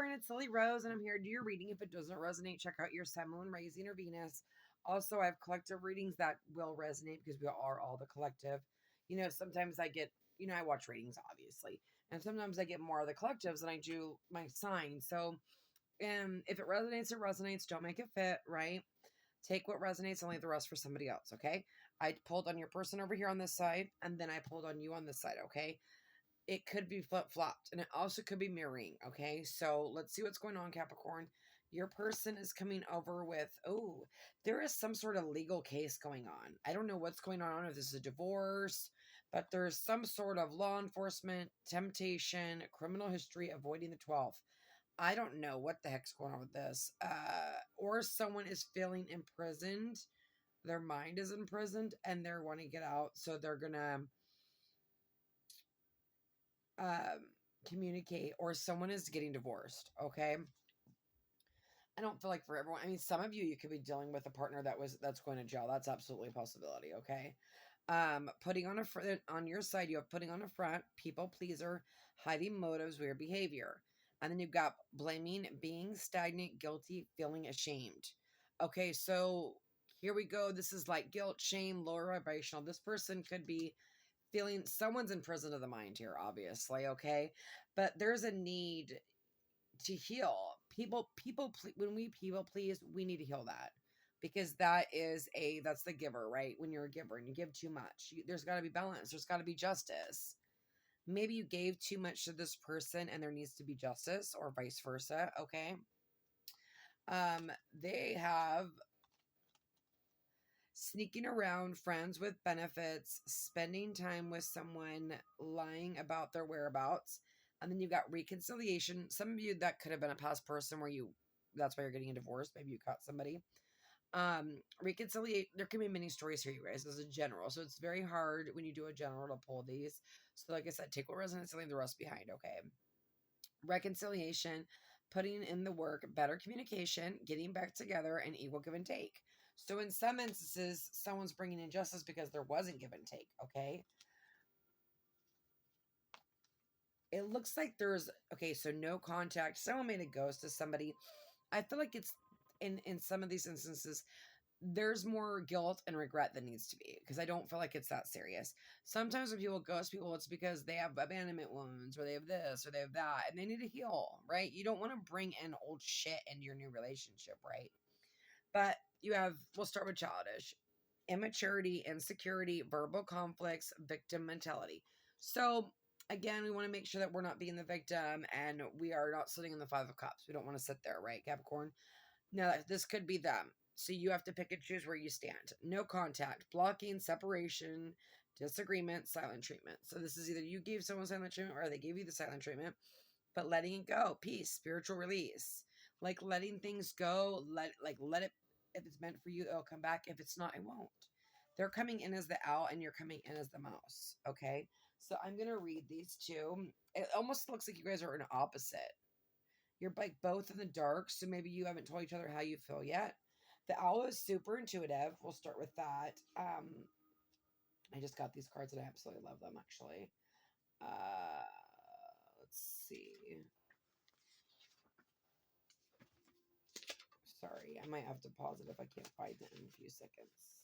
Capricorn, it's Lily Rose, and I'm here to do your reading. If it doesn't resonate, check out your Sun, Moon, Rising, or Venus. Also, I have collective readings that will resonate because we are all the collective. Sometimes I get, I watch readings, obviously, and sometimes I get more of the collectives than I do my sign. So, if it resonates, it resonates. Don't make it fit, right? Take what resonates and leave the rest for somebody else, okay? I pulled on your person over here on this side, and then I pulled on you on this side, okay? It could be flip-flopped, and it also could be mirroring, okay? So let's see what's going on, Capricorn. Your person is coming over with, there is some sort of legal case going on. I don't know what's going on, if this is a divorce, but there's some sort of law enforcement, temptation, criminal history, avoiding the 12th. I don't know what the heck's going on with this. Or someone is feeling imprisoned. Their mind is imprisoned, and they're wanting to get out, so they're going to communicate, or someone is getting divorced, okay? I don't feel like for everyone. I mean, some of you could be dealing with a partner that's going to jail. That's absolutely a possibility, okay? Putting on on your side, you have putting on a front, people pleaser, hiding motives, weird behavior. And then you've got blaming, being stagnant, guilty, feeling ashamed. Okay, so here we go. This is like guilt, shame, lower vibrational. This person could be feeling someone's in prison of the mind here, obviously, okay? But there's a need to heal. When we people please, we need to heal that, because that's the giver, right? When you're a giver and you give too much, there's got to be balance. There's got to be justice. Maybe you gave too much to this person and there needs to be justice, or vice versa, okay? They have sneaking around, friends with benefits, spending time with someone, lying about their whereabouts. And then you've got reconciliation. Some of you, that could have been a past person where that's why you're getting a divorce. Maybe you caught somebody. Reconciliate. There can be many stories here, you guys, as a general. So it's very hard when you do a general to pull these. So like I said, take what resonates and leave the rest behind, okay? Reconciliation, putting in the work, better communication, getting back together, and equal give and take. So in some instances, someone's bringing in justice because there wasn't give and take, okay? It looks like so no contact. Someone made a ghost to somebody. I feel like it's, in some of these instances, there's more guilt and regret than needs to be, because I don't feel like it's that serious. Sometimes when people ghost people, it's because they have abandonment wounds, or they have this, or they have that, and they need to heal, right? You don't want to bring in old shit into your new relationship, right? But we'll start with childish. Immaturity, insecurity, verbal conflicts, victim mentality. So again, we want to make sure that we're not being the victim, and we are not sitting in the 5 of Cups. We don't want to sit there, right, Capricorn? Now, this could be them. So you have to pick and choose where you stand. No contact, blocking, separation, disagreement, silent treatment. So this is either you gave someone silent treatment or they gave you the silent treatment. But letting it go, peace, spiritual release. Like letting things go, let it, if it's meant for you, it'll come back. If it's not, it won't. They're coming in as the owl and you're coming in as the mouse, okay? So I'm going to read these two. It almost looks like you guys are an opposite. You're like both in the dark, so maybe you haven't told each other how you feel yet. The owl is super intuitive. We'll start with that. I just got these cards and I absolutely love them, actually. Let's see. Sorry, I might have to pause it if I can't find it in a few seconds.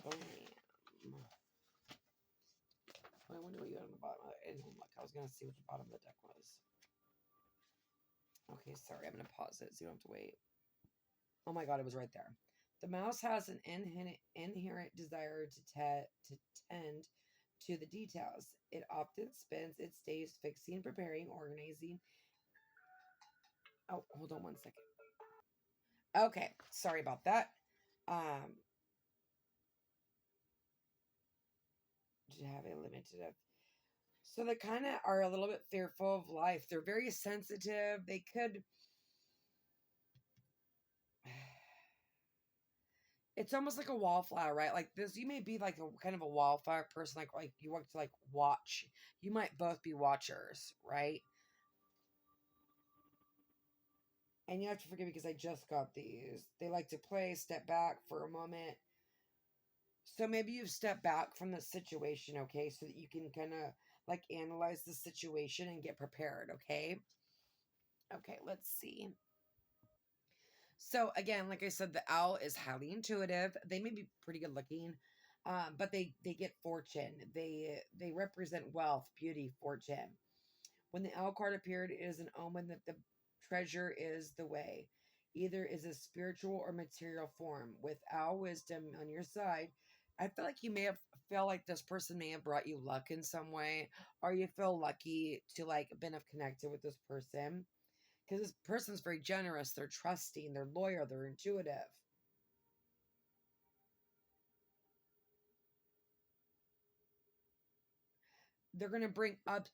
Bam. I wonder what you had on the bottom. I was going to see what the bottom of the deck was. Okay, sorry. I'm going to pause it so you don't have to wait. Oh my God, it was right there. The mouse has an inherent desire to tend to the details. It often spends its days fixing, preparing, organizing. Oh, hold on one second. Okay, sorry about that. To have a limited. So they kind of are a little bit fearful of life. They're very sensitive. They could. It's almost like a wallflower, right? Like this, you may be like a kind of a wallflower person, like you want to like watch. You might both be watchers, right? And you have to forgive me because I just got these. They like to play, step back for a moment. So maybe you've stepped back from the situation, okay? So that you can kind of like analyze the situation and get prepared, okay? Okay, let's see. So again, like I said, the owl is highly intuitive. They may be pretty good looking, but they get fortune. They represent wealth, beauty, fortune. When the owl card appeared, it is an omen that the treasure is the way. Either is a spiritual or material form. With owl wisdom on your side, I feel like you may have feel like this person may have brought you luck in some way, or you feel lucky to like been have connected with this person because this person's very generous, they're trusting, they're loyal, they're intuitive. They're going to bring up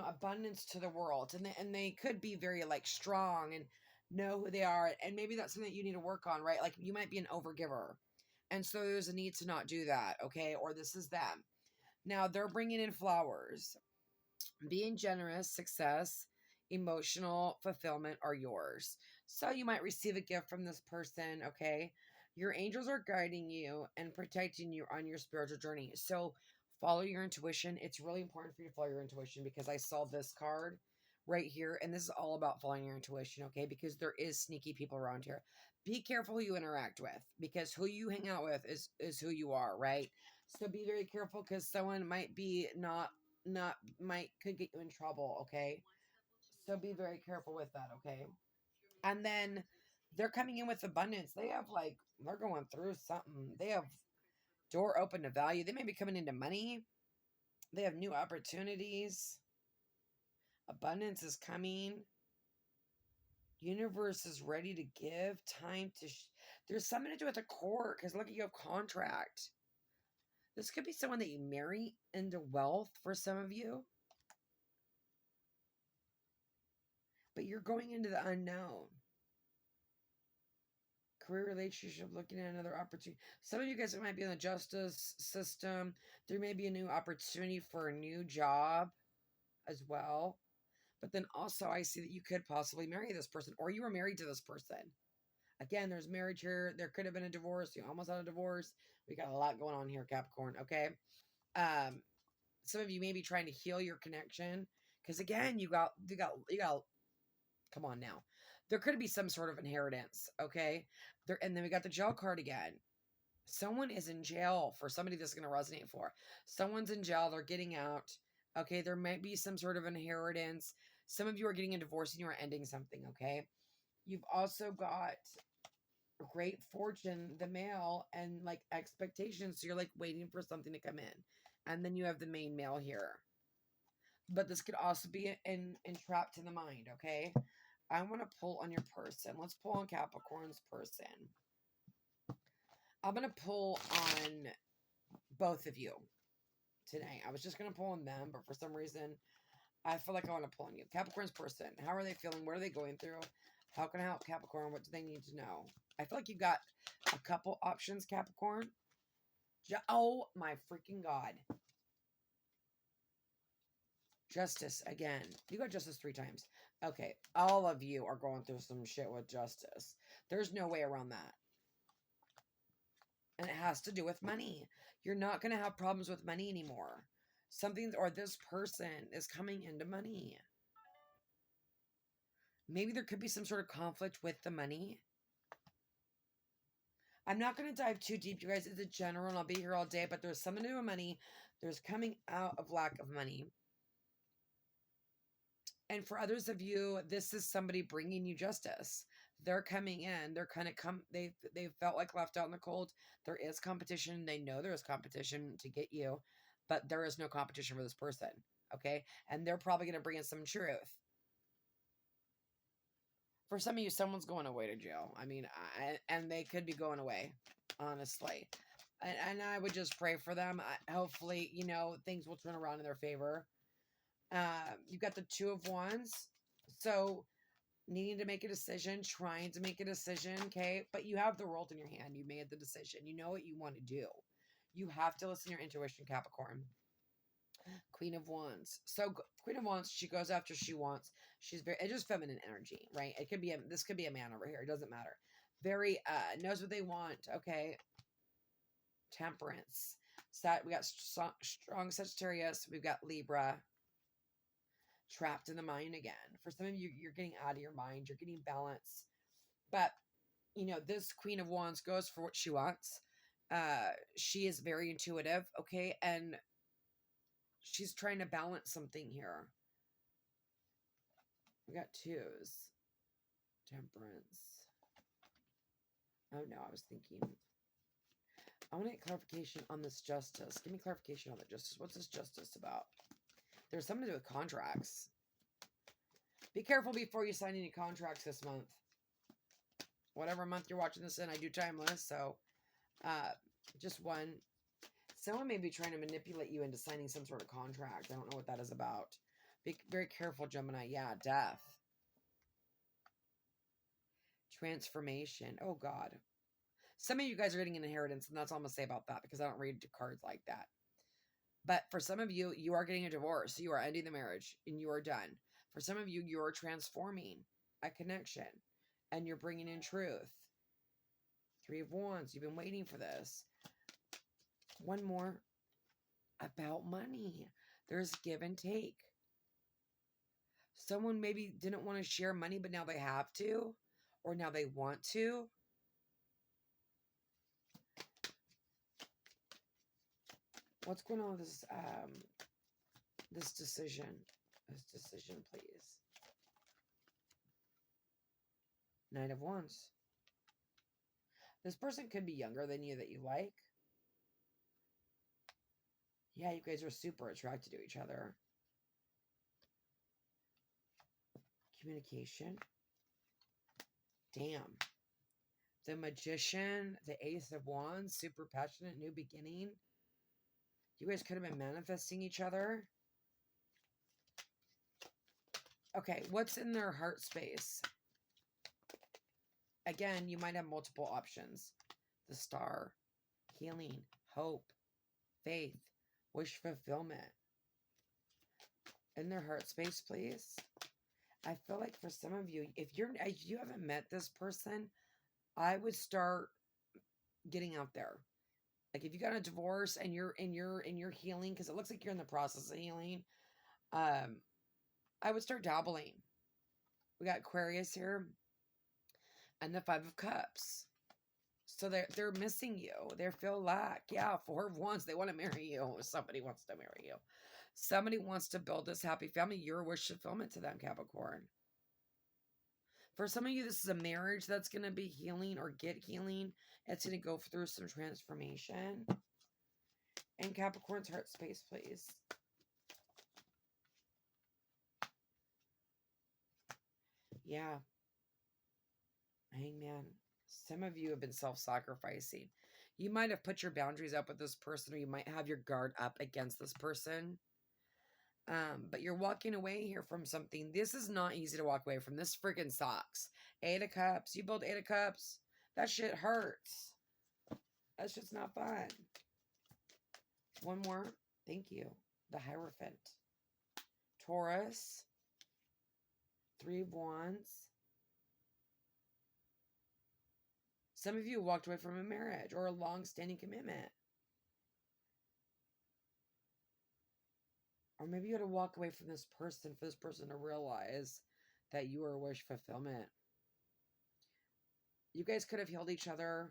abundance to the world, and they could be very like strong and know who they are, and maybe that's something that you need to work on, right? Like you might be an overgiver, and so there's a need to not do that, okay? Or this is them. Now they're bringing in flowers. Being generous, success, emotional fulfillment are yours. So you might receive a gift from this person, okay? Your angels are guiding you and protecting you on your spiritual journey. So follow your intuition. It's really important for you to follow your intuition because I saw this card right here, and this is all about following your intuition, okay? Because there is sneaky people around here. Be careful who you interact with because who you hang out with is who you are, right? So be very careful because someone might be not might could get you in trouble, okay? So be very careful with that, okay? And then they're coming in with abundance. They have like they're going through something. They have door open to value. They may be coming into money. They have new opportunities. Abundance is coming. Universe is ready to give time to there's something to do with the court because look at you have contract. This could be someone that you marry into wealth for some of you, but you're going into the unknown. Career, relationship, looking at another opportunity. Some of you guys might be in the justice system. There may be a new opportunity for a new job as well. But then also, I see that you could possibly marry this person or you were married to this person. Again, there's marriage here. There could have been a divorce. You almost had a divorce. We got a lot going on here, Capricorn. Okay. Um, some of you may be trying to heal your connection because again, you got. Come on now. There could be some sort of inheritance. Okay. There, and then we got the jail card again. Someone is in jail for somebody this is going to resonate for. Someone's in jail. They're getting out. Okay. There might be some sort of inheritance. Some of you are getting a divorce and you are ending something. Okay. You've also got great fortune, the mail, and like expectations. So you're like waiting for something to come in. And then you have the main mail here. But this could also be entrapped in the mind. Okay. I want to pull on your person. Let's pull on Capricorn's person. I'm going to pull on both of you today. I was just going to pull on them, but for some reason, I feel like I want to pull on you. Capricorn's person. How are they feeling? What are they going through? How can I help Capricorn? What do they need to know? I feel like you've got a couple options, Capricorn. Oh my freaking God. Justice again. You got justice 3 times. Okay. All of you are going through some shit with justice. There's no way around that. And it has to do with money. You're not going to have problems with money anymore. Something or this person is coming into money. Maybe there could be some sort of conflict with the money. I'm not going to dive too deep, you guys. It's a general, and I'll be here all day, but there's something to do with money. There's coming out of lack of money. And for others of you, this is somebody bringing you justice. They're coming in. They're kind of they felt like left out in the cold. There is competition. They know there is competition to get you, but there is no competition for this person. Okay. And they're probably going to bring in some truth. For some of you, someone's going away to jail. I mean, and they could be going away, honestly. And I would just pray for them. Hopefully, things will turn around in their favor. You've got the 2 of Wands. So needing to make a decision, trying to make a decision, okay? But you have the world in your hand. You made the decision. You know what you want to do. You have to listen to your intuition, Capricorn. Queen of Wands. So Queen of Wands, she goes after she wants. She's it's just feminine energy, right? It could be this could be a man over here. It doesn't matter. Very knows what they want. Okay. Temperance. We got strong Sagittarius. We've got Libra. trapped in the mind again. For some of you, you're getting out of your mind, you're getting balance. But, you know, this Queen of Wands goes for what she wants. She is very intuitive, okay? And she's trying to balance something here. We got twos. Temperance. Oh, no, I was thinking. I want to get clarification on this justice. Give me clarification on the justice. What's this justice about? There's something to do with contracts. Be careful before you sign any contracts this month. Whatever month you're watching this in, I do timeless, so just one. Someone may be trying to manipulate you into signing some sort of contract. I don't know what that is about. Be very careful, Gemini. Yeah, death. Transformation. Oh, God. Some of you guys are getting an inheritance, and that's all I'm going to say about that, because I don't read cards like that. But for some of you, you are getting a divorce. You are ending the marriage, and you are done. For some of you, you are transforming a connection, and you're bringing in truth. Three of Wands. You've been waiting for this. One more. About money. There's give and take. Someone maybe didn't want to share money, but now they have to, or now they want to. What's going on with this decision? This decision, please. Knight of Wands. This person could be younger than you that you like. Yeah, you guys are super attracted to each other. Communication. Damn. The Magician, the Ace of Wands, super passionate, new beginning. You guys could have been manifesting each other. Okay, what's in their heart space? Again, you might have multiple options. The Star, healing, hope, faith, wish fulfillment. In their heart space, please. I feel like for some of you, if you haven't met this person, I would start getting out there. Like if you got a divorce and you're healing, because it looks like you're in the process of healing, I would start dabbling. We got Aquarius here, and the Five of Cups. So they're missing you. They feel lack. Yeah, Four of Wands. They want to marry you. Somebody wants to marry you. Somebody wants to build this happy family. Your wish fulfillment to them, Capricorn. For some of you, this is a marriage that's going to be healing or get healing. It's going to go through some transformation. And Capricorn's heart space, please. Yeah. Hangman. Some of you have been self-sacrificing. You might have put your boundaries up with this person, or you might have your guard up against this person. But you're walking away here from something. This is not easy to walk away from. This freaking sucks. Eight of Cups. You build Eight of Cups. That shit hurts. That shit's not fun. One more. Thank you. The Hierophant. Taurus. Three of Wands. Some of you walked away from a marriage or a long-standing commitment. Or maybe you had to walk away from this person for this person to realize that you are a wish fulfillment. You guys could have healed each other.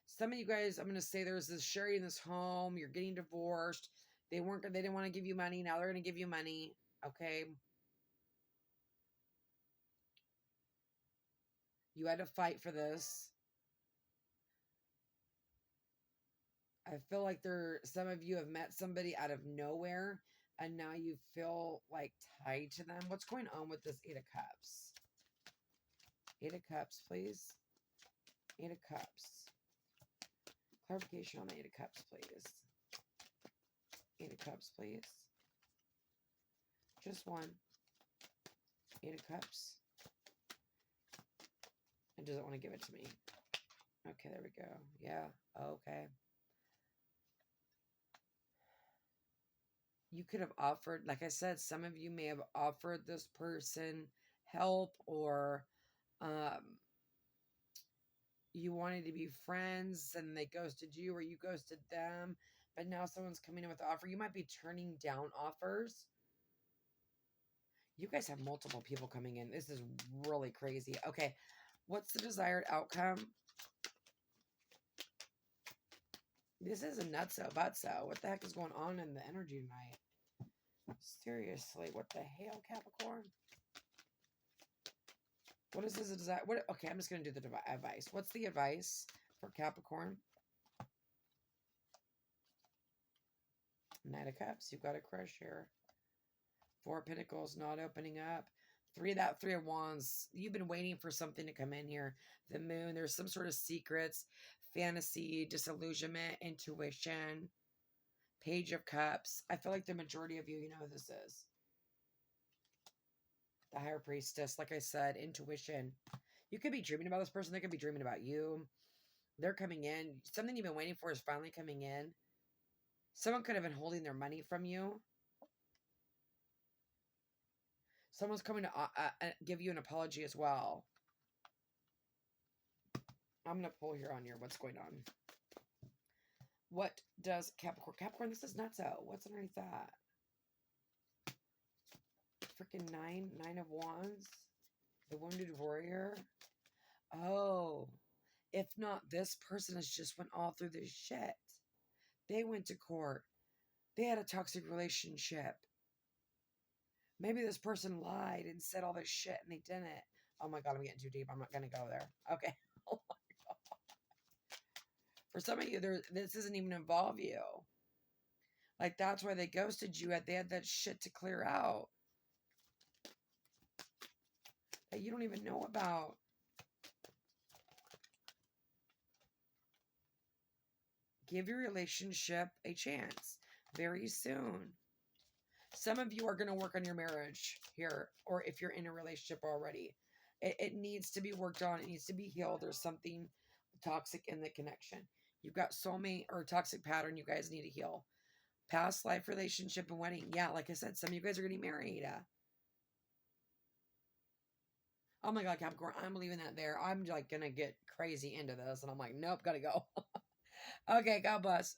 Some of you guys, I'm going to say there's this sharing this home. You're getting divorced. They didn't want to give you money. Now they're going to give you money. Okay. You had to fight for this. I feel like some of you have met somebody out of nowhere, and now you feel like tied to them. What's going on with this Eight of Cups? Eight of Cups, please. Eight of Cups. Clarification on the Eight of Cups, please. Eight of Cups, please. Just one. Eight of Cups. It doesn't want to give it to me. Okay, there we go. Yeah, okay. You could have offered, like I said, some of you may have offered this person help, or you wanted to be friends and they ghosted you, or you ghosted them, but now someone's coming in with an offer. You might be turning down offers. You guys have multiple people coming in. This is really crazy. Okay. What's the desired outcome? This is a nutso butso. What the heck is going on in the energy tonight? Seriously, what the hell, Capricorn? What is this desire? What? Okay, I'm just going to do the advice. What's the advice for Capricorn? Knight of Cups. You've got a crush here. Four of Pentacles not opening up. Three of Wands. You've been waiting for something to come in here. The Moon. There's some sort of secrets, fantasy, disillusionment, intuition. Page of Cups. I feel like the majority of you, you know who this is. The Higher Priestess. Like I said, intuition. You could be dreaming about this person. They could be dreaming about you. They're coming in. Something you've been waiting for is finally coming in. Someone could have been holding their money from you. Someone's coming to give you an apology as well. I'm going to pull here on your what's going on. What does Capricorn... Capricorn, this is nutso. What's underneath that? Freaking Nine of Wands. The Wounded Warrior. Oh. If not, this person has just went all through this shit. They went to court. They had a toxic relationship. Maybe this person lied and said all this shit and they didn't. Oh my God, I'm getting too deep. I'm not going to go there. Okay. Oh my God. For some of you, this doesn't even involve you. Like, that's why they ghosted you. They had that shit to clear out that you don't even know about. Give your relationship a chance very soon. Some of you are going to work on your marriage here, or if you're in a relationship already. It needs to be worked on. It needs to be healed. There's something toxic in the connection. You've got soulmate or toxic pattern you guys need to heal. Past life relationship and wedding. Yeah, like I said, some of you guys are getting married. Oh my God, Capricorn, I'm leaving that there. I'm like going to get crazy into this. And I'm like, nope, got to go. Okay, God bless.